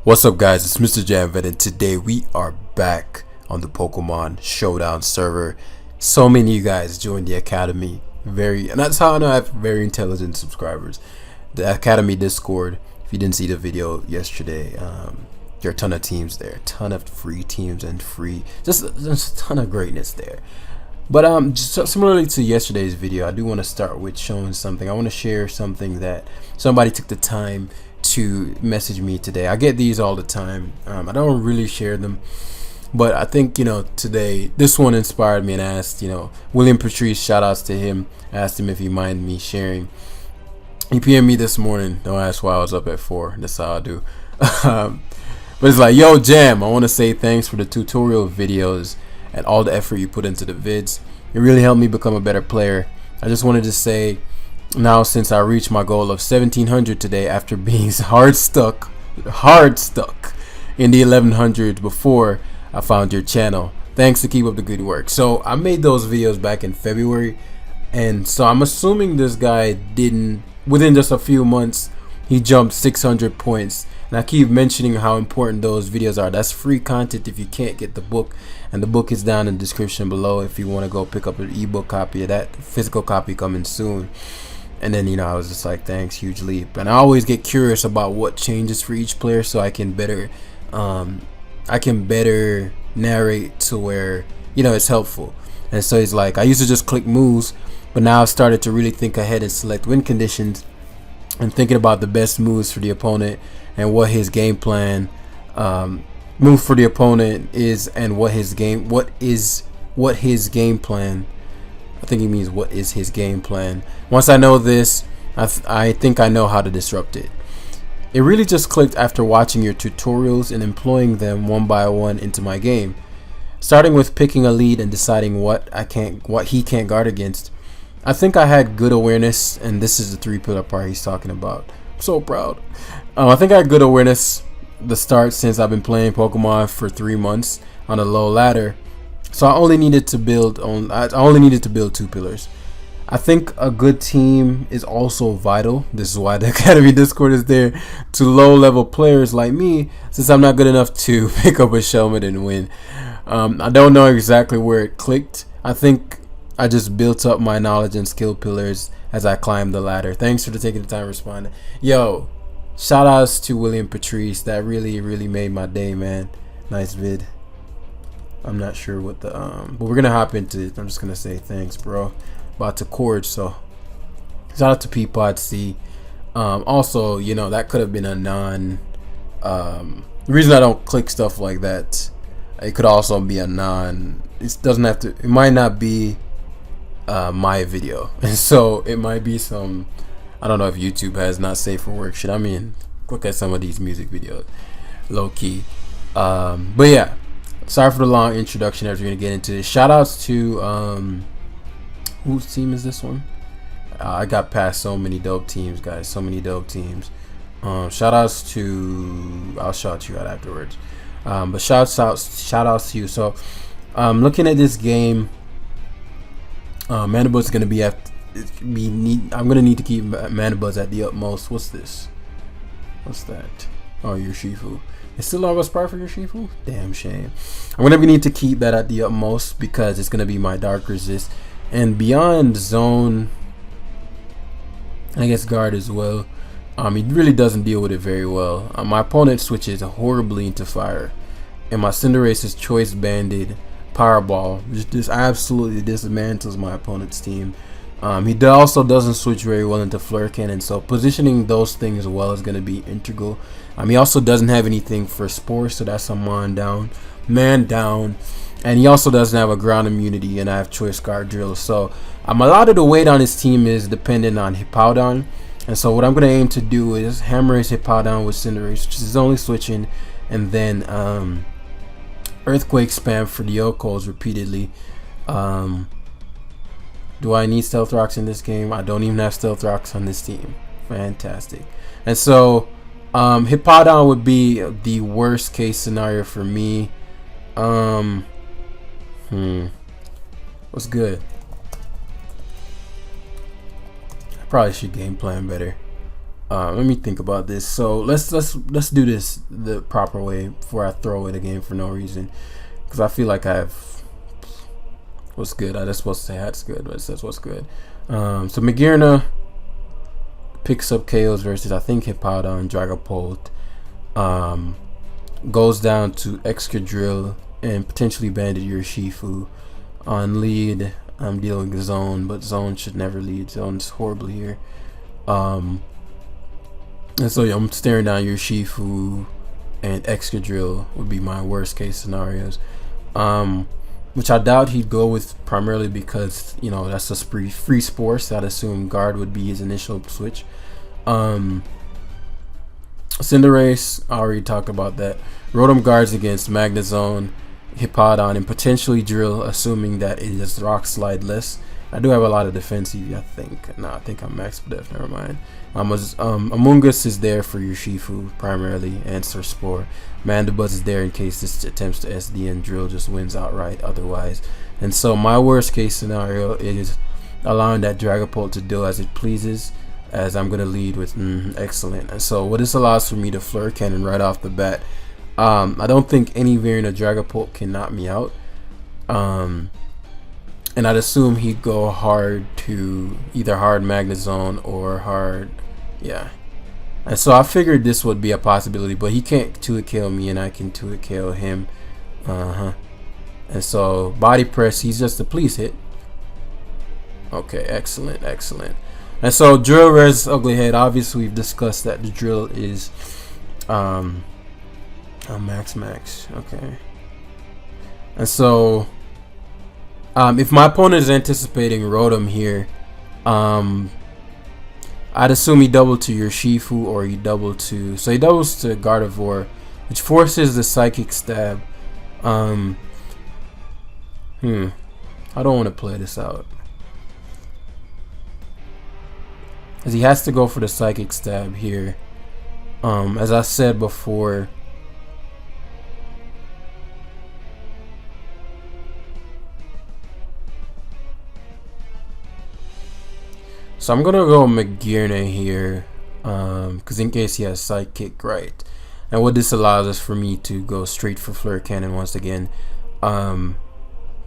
What's up, guys? It's Mrjamvad, and today we are back on the Pokemon Showdown server. So many of you guys joined the Academy, and that's how I know I have very intelligent subscribers. The Academy Discord, if you didn't see the video yesterday, there are a ton of teams there, a ton of free teams and just a ton of greatness there. But just similarly to yesterday's video, I do want to start with showing something. I want to share something that somebody took the time to message me today. I get these all the time. I don't really share them, but I think today this one inspired me and asked William Patrice, shout outs to him, asked him if he minded me sharing. He PM'd me this morning. Don't ask why I was up at 4. That's how I do. But it's like, yo Jam, I want to say thanks for the tutorial videos and all the effort you put into the vids. It really helped me become a better player. I just wanted to say, now since I reached my goal of 1700 today after being hard stuck in the 1100s before I found your channel. Thanks to keep up the good work. So I made those videos back in February, and so I'm assuming this guy didn't, within just a few months, he jumped 600 points. And I keep mentioning how important those videos are. That's free content if you can't get the book, and the book is down in the description below if you want to go pick up an ebook copy of that. Physical copy coming soon. And then I was just like, thanks, huge leap. And I always get curious about what changes for each player, so I can better narrate to where it's helpful. And so he's like, I used to just click moves, but now I've started to really think ahead and select win conditions, and thinking about the best moves for the opponent and what his game plan move for the opponent is, and what his game plan. I think he means what is his game plan. Once I know this, I think I know how to disrupt it. It really just clicked after watching your tutorials and employing them one by one into my game. Starting with picking a lead and deciding what he can't guard against. I think I had good awareness, and this is the 3-pillar part he's talking about. I'm so proud. I think I had good awareness the start, since I've been playing Pokemon for 3 months on a low ladder. So I only needed to build 2 pillars. I think a good team is also vital. This is why the Academy Discord is there, to low level players like me, since I'm not good enough to pick up a Shelmet and win. I don't know exactly where it clicked. I think I just built up my knowledge and skill pillars as I climbed the ladder. Thanks for taking the time to respond. Yo, shout outs to William Patrice. That really made my day, man. Nice vid. I'm not sure what the but we're gonna hop into it. I'm just gonna say thanks, bro. About to cord, so shout out to Peapod C. Also, that could have been a the reason I don't click stuff like that, it could also be a it might not be my video, and so it might be some, I don't know if YouTube has not safe for work shit. I mean, look at some of these music videos, low key. But yeah, sorry for the long introduction as we're gonna get into this. Shout outs to whose team is this one? I got past so many dope teams, guys, so many dope teams. Shout outs to, I'll shout you out afterwards, but shout outs to you. So looking at this game, Mana Buzz is gonna be I'm gonna need to keep Mana Buzz at the utmost. What's this? What's that? Oh, your Shifu. Is still our spark for your Shifu? Damn shame. I'm gonna need to keep that at the utmost, because it's gonna be my dark resist, and beyond zone, I guess guard as well. He really doesn't deal with it very well. My opponent switches horribly into fire, and my Cinderace's Choice Banded Powerball just absolutely dismantles my opponent's team. He also doesn't switch very well into Flare Cannon, so positioning those things well is going to be integral. He also doesn't have anything for Spore, so that's a man down. And he also doesn't have a ground immunity, and I have Choice Guard Drill. So a lot of the weight on his team is dependent on Hippowdon. And so what I'm going to aim to do is hammer his Hippowdon with Cinderace, which is only switching, and then Earthquake spam for the Yokos repeatedly. Do I need Stealth Rocks in this game? I don't even have Stealth Rocks on this team. Fantastic. And so Hippowdon would be the worst case scenario for me. What's good? I probably should game plan better. Let me think about this. So let's do this the proper way before I throw it again for no reason, because I feel like I've what's good. I just supposed to say that's good, but it says what's good. So Mrjamvad picks up KOs versus I think Hippodon, Dragapult, goes down to Excadrill and potentially Bandit Urshifu. On lead, I'm dealing with Zone, but Zone should never lead. Zone's horrible here. And so yeah, I'm staring down Urshifu and Excadrill would be my worst case scenarios. Which I doubt he'd go with primarily because, you know, that's a free spore, so I'd assume Guard would be his initial switch. Cinderace, I already talked about that. Rotom guards against Magnezone, Hippodon, and potentially Drill, assuming that it is Rock Slide less. I do have a lot of defensive, I think. No, I think I'm max def, never mind. Among Us is there for Urshifu primarily, and Sir Spore. Mandibuzz is there in case this attempts to SD and Drill just wins outright otherwise. And so my worst case scenario is allowing that Dragapult to do as it pleases, as I'm going to lead with excellent. And so what this allows for me to Fleur Cannon right off the bat. I don't think any variant of Dragapult can knock me out. And I'd assume he'd go hard to either hard Magnezone or hard, yeah. And so I figured this would be a possibility, but he can't 2-hit KO me and I can 2-hit KO him. And so body press, he's just a please hit. Okay, excellent, excellent. And so Drill res Ugly Head, obviously we've discussed that the Drill is max, okay. And so if my opponent is anticipating Rotom here, I'd assume he doubled to Urshifu or he doubled to, so he doubles to Gardevoir, which forces the Psychic Stab. I don't want to play this out, as he has to go for the Psychic Stab here. As I said before, so I'm gonna go Mrjamvad here, because in case he has Sidekick, right? And what this allows is for me to go straight for Fleur Cannon once again.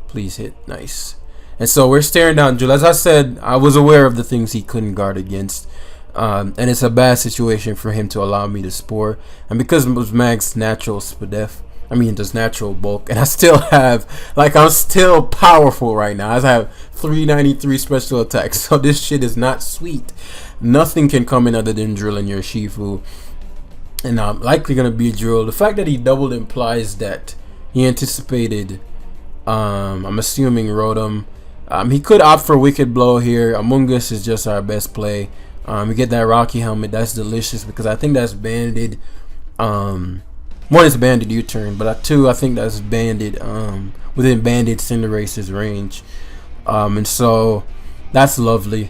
Please hit, nice. And so we're staring down Drill. As I said, I was aware of the things he couldn't guard against, and it's a bad situation for him to allow me to Spore. And because it was Mag's natural Spadef, I mean just natural bulk, and I still have, like, I'm still powerful right now. I have 393 special attacks, so this shit is not sweet. Nothing can come in other than Drill and Urshifu, and I'm likely gonna be Drill. The fact that he doubled implies that he anticipated, I'm assuming Rotom. He could opt for Wicked Blow here. Among Us is just our best play. We get that Rocky Helmet, that's delicious because I think that's banded. One is banded U-turn, but two, I think that's banded within banded Cinderace's range. And so that's lovely,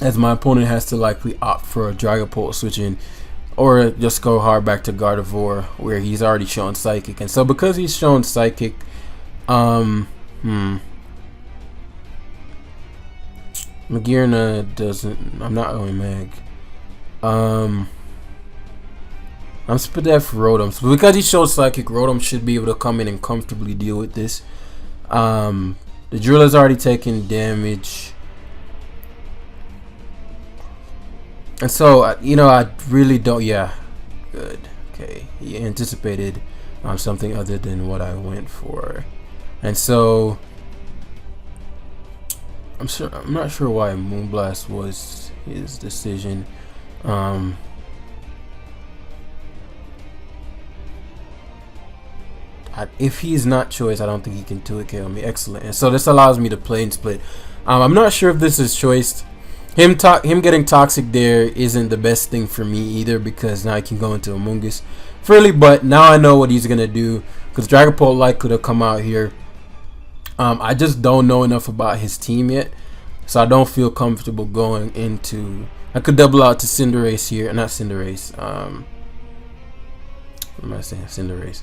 as my opponent has to likely opt for a Dragapult switching, or just go hard back to Gardevoir where he's already shown Psychic. And so because he's shown Psychic, Mrjamvad doesn't, I'm not going Mag. I'm Spadef Rotom, so because he showed Psychic, Rotom should be able to come in and comfortably deal with this. The Drill has already taken damage, and so you know, I really don't. Yeah, good. Okay, he anticipated something other than what I went for, and so I'm not sure why Moonblast was his decision. If he's not choice, I don't think he can 2-hit KO me. Excellent. And so this allows me to play and split. I'm not sure if this is choice. Him getting Toxic there isn't the best thing for me either, because now I can go into Among Us freely. But now I know what he's gonna do, because Dragapult like could have come out here. I just don't know enough about his team yet, so I don't feel comfortable going into. I could double out to Cinderace here, not Cinderace. What am I saying? Cinderace.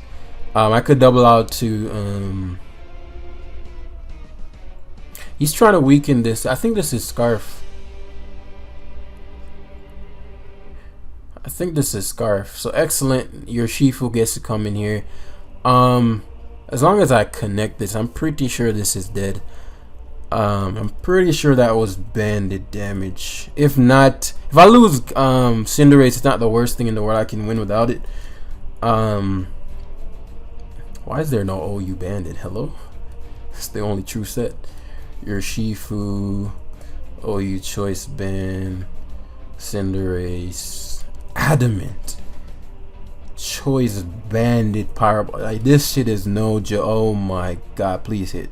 I could double out to he's trying to weaken this. I think this is Scarf. think this is Scarf. So excellent. Your Shifu gets to come in here. As long as I connect this, I'm pretty sure this is dead. I'm pretty sure that was banded damage. If not, if I lose Cinderace, it's not the worst thing in the world. I can win without it. Why is there no OU banded? Hello? It's the only true set. Your Shifu, OU choice band, Cinderace, Adamant, choice banded Pyro. Like, this shit is no joke. Oh my god, please hit.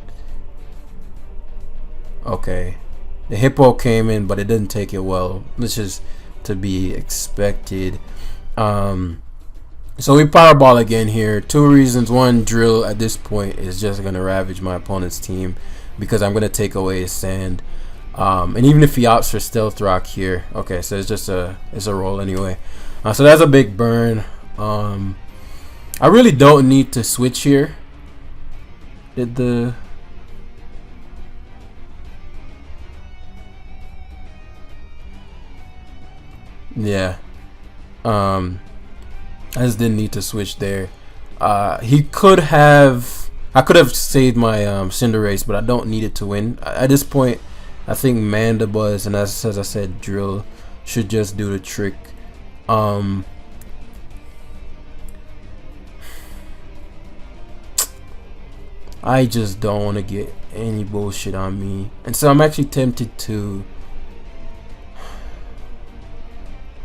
Okay, the Hippo came in, but it didn't take it well, which is to be expected. So we Powerball again here. Two reasons. One, Drill at this point is just gonna ravage my opponent's team because I'm gonna take away his sand. And even if he opts for Stealth Rock here, okay, so it's just a roll anyway. So that's a big burn. I really don't need to switch here. Did the yeah. I just didn't need to switch there. He could have. I could have saved my Cinderace, but I don't need it to win. At this point, I think Mandibuzz and as I said, Drill should just do the trick. I just don't want to get any bullshit on me, and so I'm actually tempted to.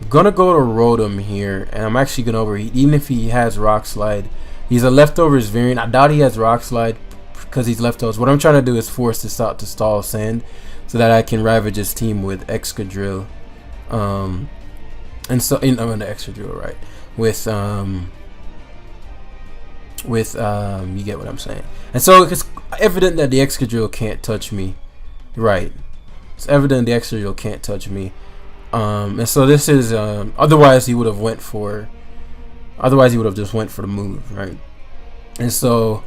Gonna go to Rotom here, and I'm actually gonna overheat. Even if he has Rock Slide, he's a leftovers variant. I doubt he has Rock Slide because he's leftovers. What I'm trying to do is force this out to stall Sand so that I can ravage his team with Excadrill. And so I'm on the Excadrill, right? You get what I'm saying. And so it's evident that the Excadrill can't touch me, right? It's evident the Excadrill can't touch me. And so this is otherwise he would have just went for the move, right? And so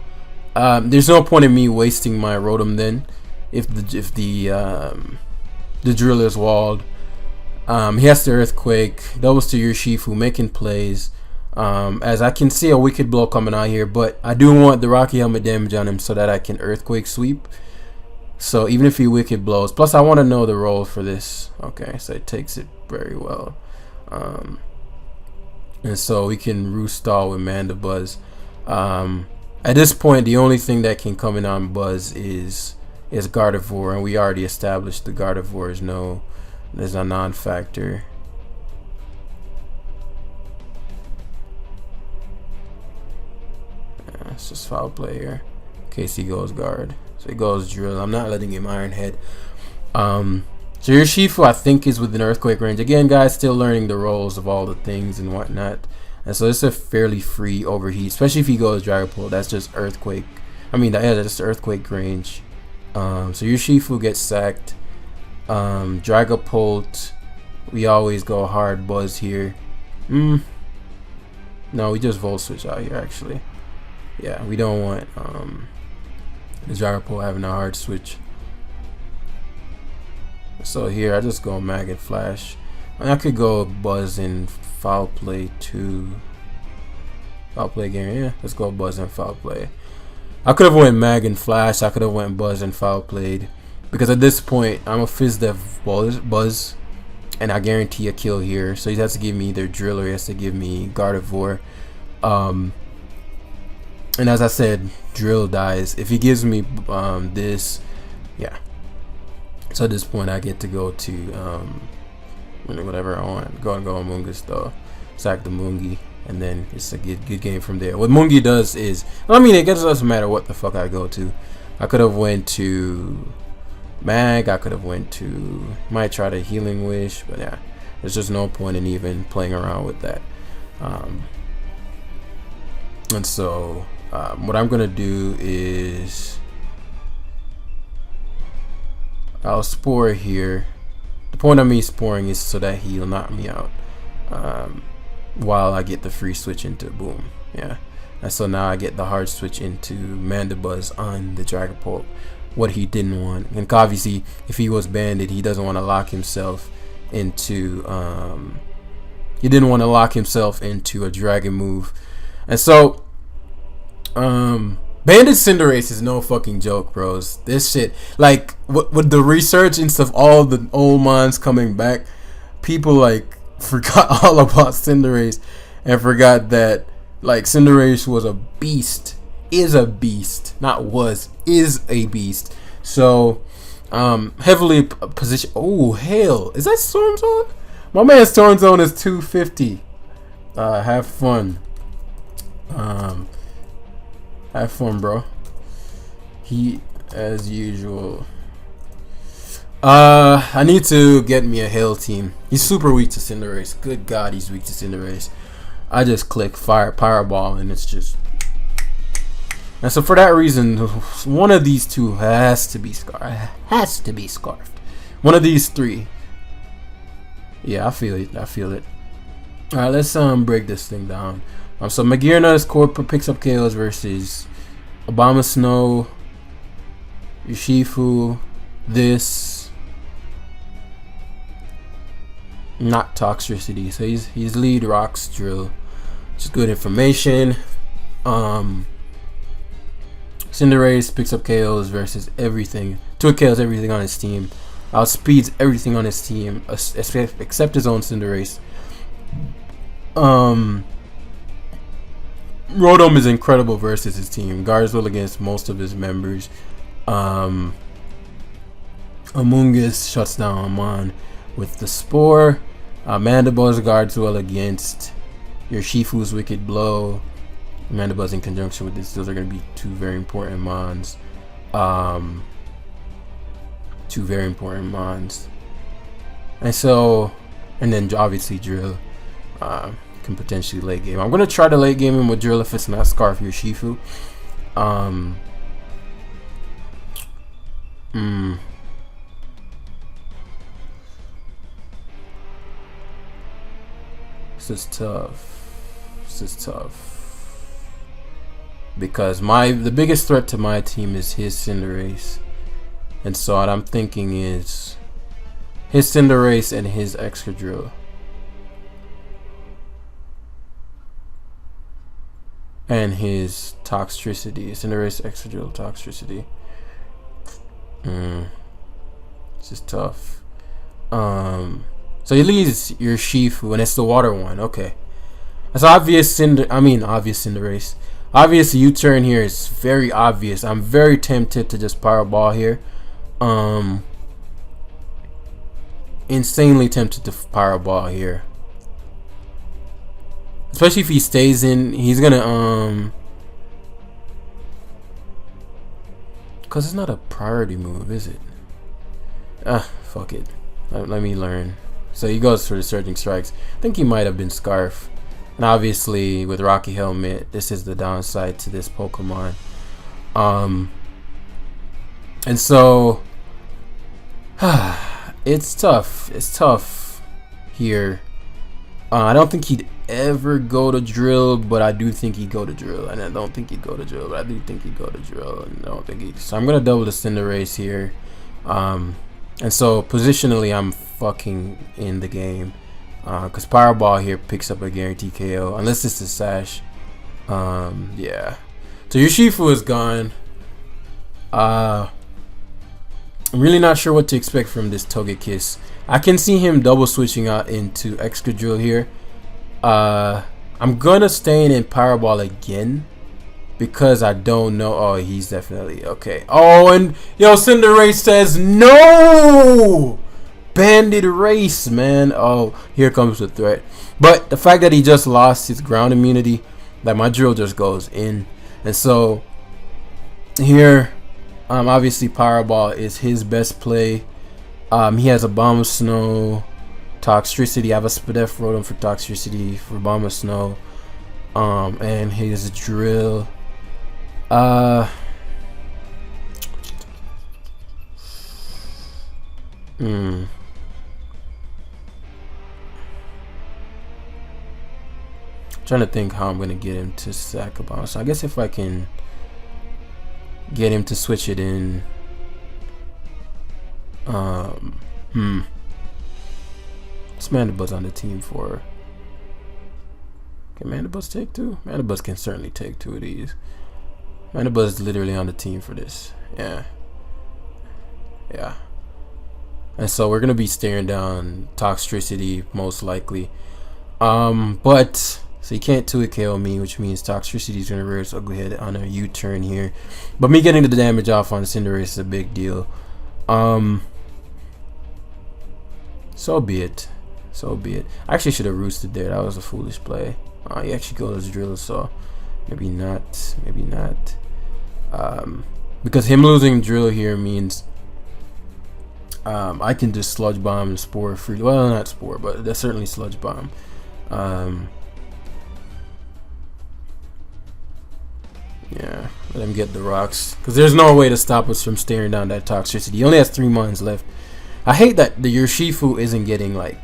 there's no point in me wasting my Rotom then if the drill is walled. He has the Earthquake, doubles to your Shifu, making plays. As I can see a Wicked Blow coming out here, but I do want the Rocky Helmet damage on him so that I can Earthquake sweep. So even if he Wicked Blows, plus I want to know the roll for this. Okay, so it takes it very well. And so we can Roost Stall with Mandibuzz. At this point, the only thing that can come in on Buzz is Gardevoir, and we already established the Gardevoir is a non-factor. Yeah, it's just foul play here. In case he goes guard. So he goes Drill. I'm not letting him Iron Head. So your Shifu, I think, is within Earthquake range. Again, guys, still learning the roles of all the things and whatnot. And so it's a fairly free overheat, especially if he goes Dragapult. That's just Earthquake. I mean, yeah, that's Earthquake range. So your Shifu gets sacked. Dragapult, we always go hard Buzz here. No, we just Volt Switch out here, actually. Yeah, we don't want the Dragapult having a hard switch. So here I just go Maggot Flash. I could go Buzz and Foul Play too. Foul Play game, yeah. Let's go Buzz and Foul Play. I could have went Mag and Flash. I could have went Buzz and Foul Played because at this point I'm a FizzDev Buzz, and I guarantee a kill here. So he has to give me either Drill or he has to give me Gardevoir. And as I said, Drill dies if he gives me this. Yeah. So at this point, I get to go to whatever I want. Go Amoonguss though, sack the Moongie, and then it's a good game from there. What Moongie does is, I mean, it doesn't matter what the fuck I go to. I could have went to Mag. I could have went to, might try to Healing Wish, but yeah, there's just no point in even playing around with that. And so what I'm gonna do is, I'll Spore here. The point of me Sporing is so that he'll knock me out while I get the free switch into Boom. Yeah. And so now I get the hard switch into Mandibuzz on the Dragapult, what he didn't want. And obviously, if he was banded, he doesn't want to lock himself into he didn't want to lock himself into a dragon move. And so Bandit Cinderace is no fucking joke, bros. This shit, like, with the resurgence of all the old mons coming back, people like forgot all about Cinderace and forgot that like Cinderace was a beast, is a beast, not was, is a beast. So heavily position. Oh hell, is that Storm Zone? My man's Storm Zone is 250. Have fun. Have fun, bro. He, as usual. I need to get me a Hail team. He's super weak to Cinderace. Good God, he's weak to Cinderace. I just click Power Ball and it's just. And so for that reason, one of these two has to be scarfed. One of these three. Yeah, I feel it. I feel it. All right, let's break this thing down. So Magearna's core picks up KOs versus Obama Snow, Urshifu, this, not Toxtricity. So he's lead Rocks Drill. Just good information. Cinderace picks up KOs versus everything. 2 KOs everything on his team. Outspeeds everything on his team except his own Cinderace. Rotom is incredible versus his team. Guards well against most of his members. Amoonguss shuts down Amon with the Spore. Mandibuzz guards well against Urshifu's Wicked Blow. Mandibuzz in conjunction with this, those are going to be 2 very important mons. 2 very important mons. And so, and then obviously Drill can potentially late game. I'm going to try to late game him with Drill if it's not Scarf Urshifu. This is tough. Because the biggest threat to my team is his Cinderace. And so what I'm thinking is his Cinderace and his Excadrill. And his Toxtricity. Cinderace, Excadrill, Toxtricity. This is tough. So he leads Urshifu, and it's the water one. Okay. That's obvious obvious Cinderace. Obvious U-turn here is very obvious. I'm very tempted to just Power Ball here. Insanely tempted to Power Ball here. Especially if he stays in, he's gonna cause it's not a priority move, is it? Fuck it. Let me learn. So he goes for the Surging Strikes. I think he might have been Scarf. And obviously with Rocky Helmet, this is the downside to this Pokemon. And so it's tough. It's tough here. I don't think he'd ever go to Drill, but I do think he'd go to Drill. And I don't think he'd go to Drill, but I do think he'd go to Drill. And I don't think he'd. So I'm gonna double the Cinderace here. And so positionally, I'm fucking in the game. Because Power Ball here picks up a guaranteed KO. Unless it's a Sash. Yeah. So Urshifu is gone. I'm really not sure what to expect from this Togekiss. I can see him double switching out into Excadrill here. I'm gonna stay in Power Ball again. Because I don't know. Oh, he's definitely okay. Oh, and yo, Cinderace says no! Bandit race, man. Oh, here comes the threat. But the fact that he just lost his ground immunity, that my Drill just goes in. And so here, obviously Power Ball is his best play. He has a Bomb of Snow, Toxtricity. I have a Spadef Rotom for Toxtricity for Bomb of Snow. And his Drill. Trying to think how I'm gonna get him to sack a bomb. So I guess if I can get him to switch it in. This Mandibuzz on the team for Can Mandibuzz take two? Mandibuzz can certainly take two of these. Mandibuzz is literally on the team for this. Yeah. Yeah. And so we're gonna be staring down Toxtricity most likely. But so you can't 2-hit KO me, which means Toxtricity is gonna rear its ugly head on a U-turn here. But me getting the damage off on Cinderace is a big deal. So be it. So be it. I actually should have roosted there. That was a foolish play. He actually goes drill, so maybe not. Maybe not. Because him losing drill here means I can just sludge bomb and spore free. Well, not spore, but that's certainly sludge bomb. Yeah, let him get the rocks, because there's no way to stop us from staring down that Toxtricity. He only has 3 mons left. I hate that the Urshifu isn't getting like.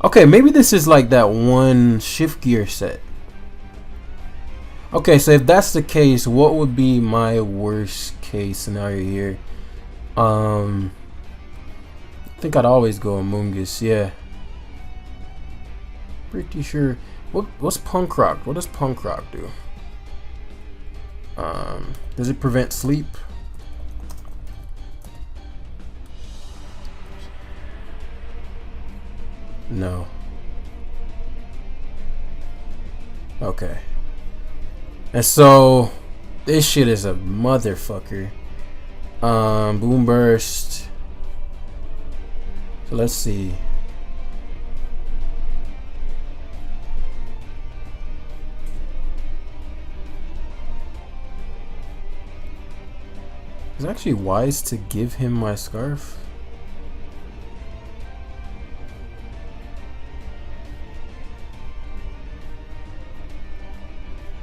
Okay, maybe this is like that one shift gear set. Okay, so if that's the case, what would be my worst case scenario here? I think I'd always go Amoonguss, yeah. Pretty sure. What's Punk Rock? What does Punk Rock do? Does it prevent sleep? No. Okay. And so this shit is a motherfucker. Boom burst. So let's see. It's actually wise to give him my scarf.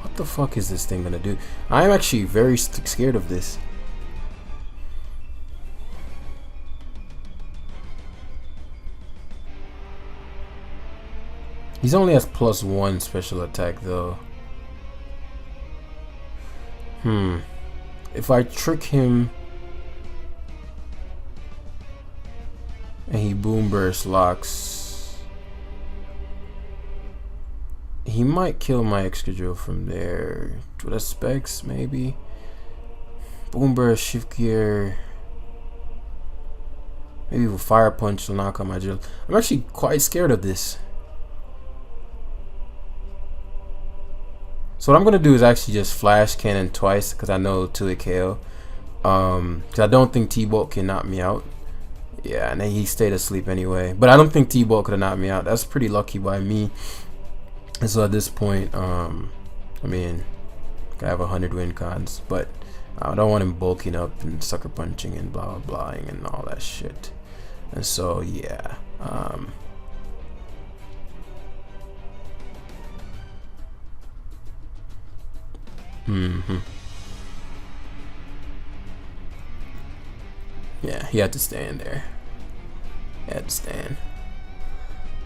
What the fuck is this thing gonna do? I'm actually very scared of this. He's only has +1 special attack though. If I trick him and he boom burst locks, he might kill my Excadrill from there. With a specs maybe. Boom burst, shift gear. Maybe with fire punch to knock out my drill. I'm actually quite scared of this. So what I'm gonna do is actually just flash cannon twice, because I know 2-hit KO. Because I don't think T-Bolt can knock me out. Yeah, and then he stayed asleep anyway. But I don't think T-Bolt could have knocked me out. That's pretty lucky by me. And so at this point, I mean, I have 100 win cons, but I don't want him bulking up and sucker punching and blah blah blahing and all that shit. And so yeah. Yeah, he had to stand there. He had to stand.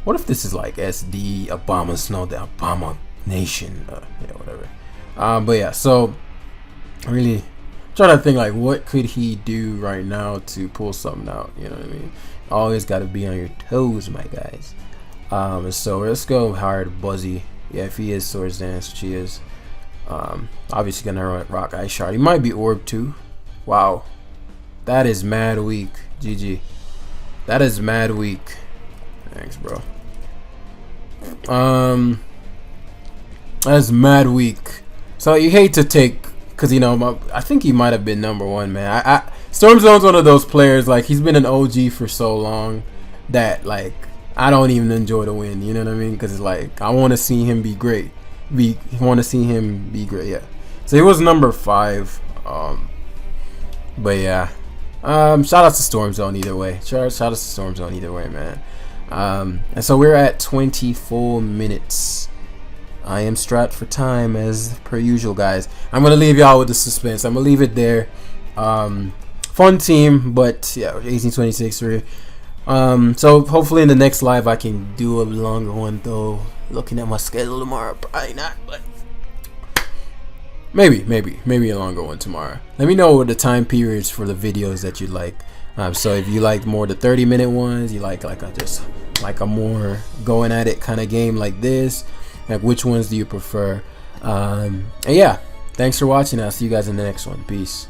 What if this is like SD Obama Snow, the Obama Nation? Yeah, whatever. But yeah, so really trying to think like what could he do right now to pull something out? You know what I mean? Always got to be on your toes, my guys. And so let's go hard Buzzy. Yeah, if he is Swords Dance, which he is. Obviously gonna run Rock Ice Shard. He might be Orb too. Wow, that is mad weak. GG. That is mad weak. Thanks, bro. That's mad weak. So you hate to take, cause you know I think he might have been #1, man. Storm Zone's one of those players, like he's been an OG for so long that like I don't even enjoy the win. You know what I mean? Cause it's like I want to see him be great. Want to see him be great. Yeah. So he was #5. But yeah. Shout out to Storm Zone either way. Shout out to Storm Zone either way, man. And so we're at 24 minutes. I am strapped for time as per usual, guys. I'm gonna leave y'all with the suspense. I'm gonna leave it there. Fun team, but yeah, 1826 here. So hopefully in the next live I can do a longer one though. Looking at my schedule tomorrow, probably not, but maybe a longer one tomorrow. Let me know what the time periods for the videos that you like. So if you like more the 30-minute ones, you like a more going at it kind of game like this, Like, which ones do you prefer? And yeah, thanks for watching. I'll see you guys in the next one. Peace.